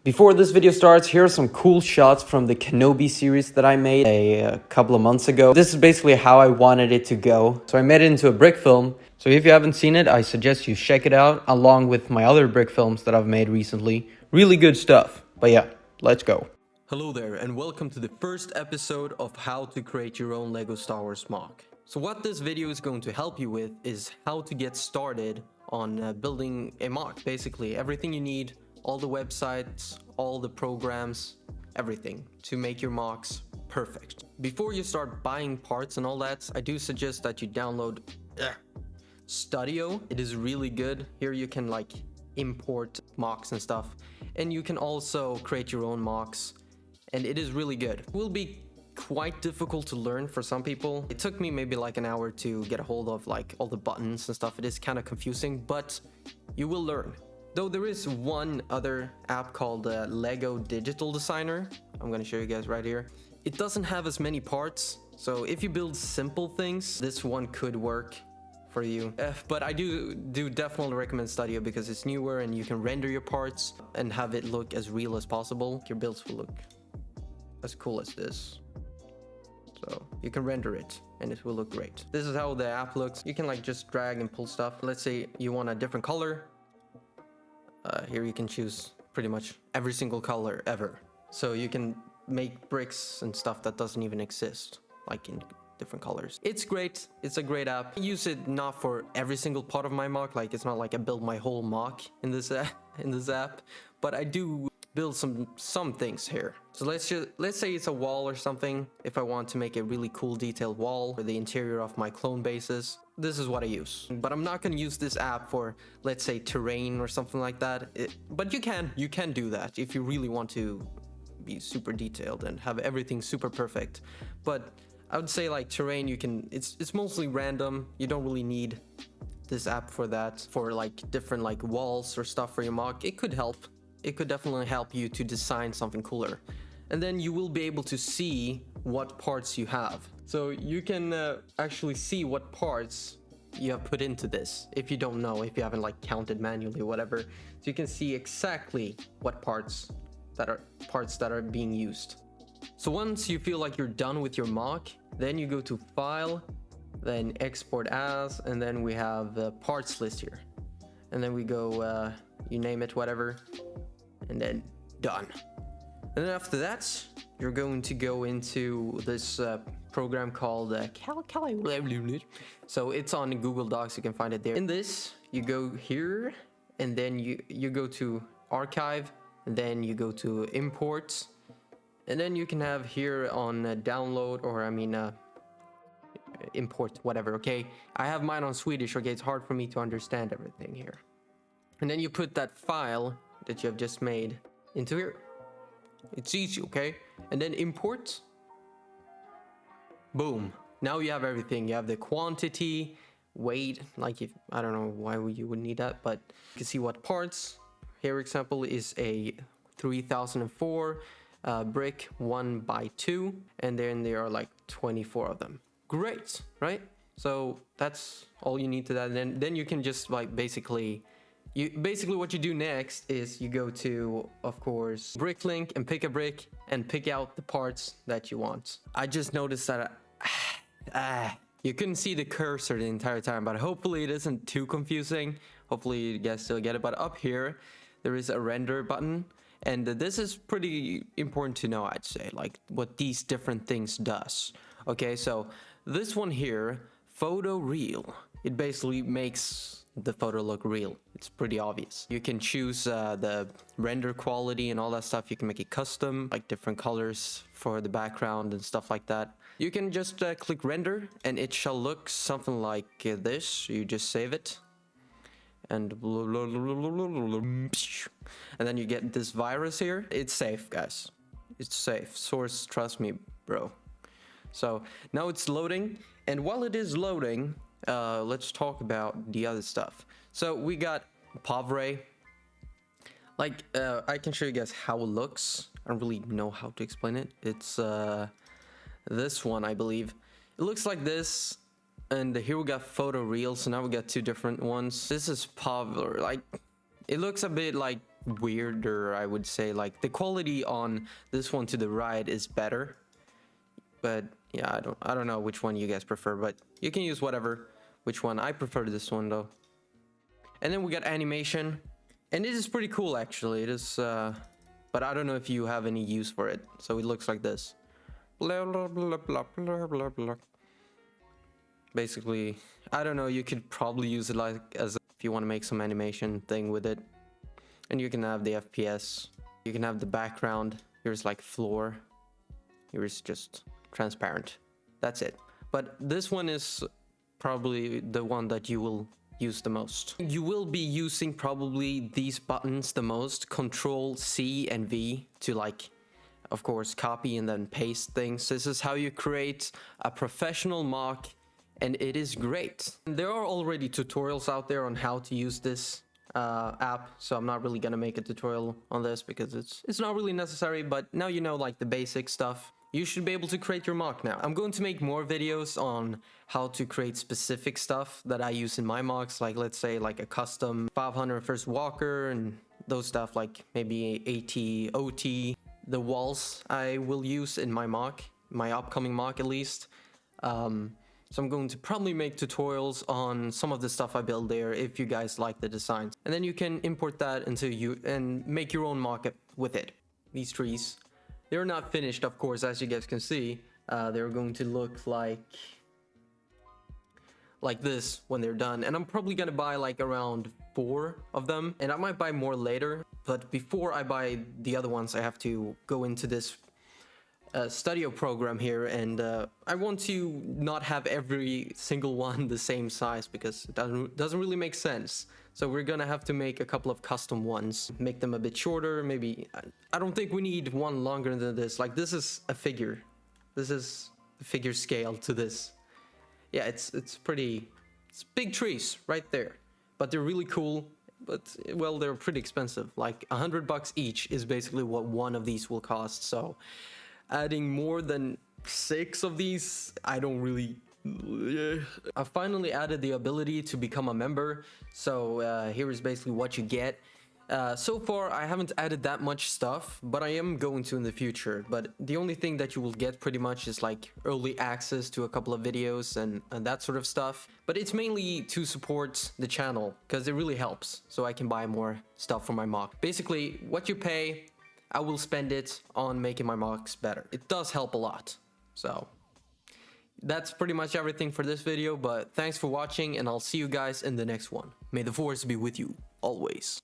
Before this video starts, here are some cool shots from the Kenobi series that I made a couple of months ago. This is basically how I wanted it to go. So I made it into a brick film. So if you haven't seen it, I suggest you check it out along with my other brick films that I've made recently. Really good stuff. But yeah, let's go. Hello there and welcome to the first episode of how to create your own LEGO Star Wars MOC. So what this video is going to help you with is how to get started on building a MOC. Basically everything you need, all the websites, all the programs, everything to make your MOCs perfect. Before you start buying parts and all that, I do suggest that you download Studio. It is really good. Here you can like import MOCs and stuff, and you can also create your own MOCs, and it is really good. It will be quite difficult to learn for some people. It took me maybe like an hour to get a hold of like all the buttons and stuff. It is kind of confusing, but you will learn. Though there is one other app called Lego Digital Designer. I'm going to show you guys right here. It doesn't have as many parts, so if you build simple things, this one could work for you. But I do definitely recommend Studio because it's newer and you can render your parts and have it look as real as possible. Your builds will look as cool as this. So you can render it and it will look great. This is how the app looks. You can like just drag and pull stuff. Let's say you want a different color. Here you can choose pretty much every single color ever. So you can make bricks and stuff that doesn't even exist, like in different colors. It's great. It's a great app. I use it not for every single part of my MOC. Like it's not like I build my whole MOC in this app, but I do build some things here. So let's say it's a wall or something. If I want to make a really cool detailed wall for the interior of my clone bases, this is what I use. But I'm not going to use this app for, let's say, terrain or something like that. But you can do that if you really want to be super detailed and have everything super perfect. But I would say like terrain, it's mostly random. You don't really need this app for that. For like different like walls or stuff for your MOC, it could help. It could definitely help you to design something cooler. And then you will be able to see what parts you have. So you can actually see what parts you have put into this. If you don't know, if you haven't like counted manually or whatever. So you can see exactly what parts that are being used. So once you feel like you're done with your MOC, then you go to File, then Export As, and then we have the parts list here. And then we go, you name it, whatever. And then done. And then after that, you're going to go into this program called So it's on Google Docs. You can find it there. In this, you go here, and then you go to Archive, and then you go to Import, and then you can have here on Download, or Import, whatever. Okay, I have mine on Swedish. Okay, it's hard for me to understand everything here. And then you put that file that you have just made into here. It's easy, okay? And then import. Boom. Now you have everything. You have the quantity, weight, like if I don't know why you would need that, but you can see what parts. Here example is a 3004 brick 1x2, and then there are like 24 of them. Great, right? So that's all you need to that. And then you can just like basically what you do next is you go to, of course, brick link and pick a brick and pick out the parts that you want. I just noticed that you couldn't see the cursor the entire time, but hopefully it isn't too confusing. Hopefully you guys still get it. But up here, there is a render button. And this is pretty important to know, I'd say, like what these different things does. Okay, so this one here, photo real, it basically makes the photo look real. It's pretty obvious. You can choose the render quality and all that stuff. You can make it custom, like different colors for the background and stuff like that. You can just click render and it shall look something like this. You just save it and then you get this virus here. It's safe, guys. It's safe. Source, trust me, bro. So now it's loading, and while it is loading, let's talk about the other stuff. So we got Pavre. Like, I can show you guys how it looks. I don't really know how to explain it. It's this one, I believe. It looks like this, and here we got photo real. So now we got two different ones. This is Pavre. Like, it looks a bit like weirder, I would say. Like the quality on this one to the right is better, but yeah, I don't know which one you guys prefer, but you can use whatever. Which one? I prefer this one though. And then we got animation, and it is pretty cool actually. It is, but I don't know if you have any use for it. So it looks like this. Blah, blah, blah, blah, blah, blah, blah. Basically, I don't know, you could probably use it like as if you want to make some animation thing with it. And you can have the FPS, you can have the background. Here's like floor, here's just transparent. That's it. But this one is probably the one that you will use the most. You will be using probably these buttons the most, Control C and V, to like, of course, copy and then paste things. This is how you create a professional mock, and it is great. There are already tutorials out there on how to use this app, so I'm not really gonna make a tutorial on this because it's not really necessary, but now you know like the basic stuff. You should be able to create your mock now. I'm going to make more videos on how to create specific stuff that I use in my mocks, like let's say like a custom 500 first walker and those stuff, like maybe AT, OT, the walls I will use in my mock, my upcoming mock at least. So I'm going to probably make tutorials on some of the stuff I build there if you guys like the designs. And then you can import that into you and make your own mock with it. These trees, they're not finished, of course, as you guys can see. They're going to look like this when they're done. And I'm probably gonna buy like around 4 of them. And I might buy more later. But before I buy the other ones, I have to go into this studio program here, and I want to not have every single one the same size because it doesn't really make sense. So we're gonna have to make a couple of custom ones, make them a bit shorter. Maybe I don't think we need one longer than this. Like this is a figure. This is the figure scale to this. Yeah, it's big trees right there, but they're really cool. But well, they're pretty expensive. Like $100 each is basically what one of these will cost. So adding more than 6 of these, I don't really... I finally added the ability to become a member, so here is basically what you get. So far I haven't added that much stuff, but I am going to in the future. But the only thing that you will get pretty much is like early access to a couple of videos and that sort of stuff. But it's mainly to support the channel, because it really helps, so I can buy more stuff for my mock. Basically, what you pay, I will spend it on making my mocks better. It does help a lot. So that's pretty much everything for this video, but thanks for watching, and I'll see you guys in the next one. May the force be with you always.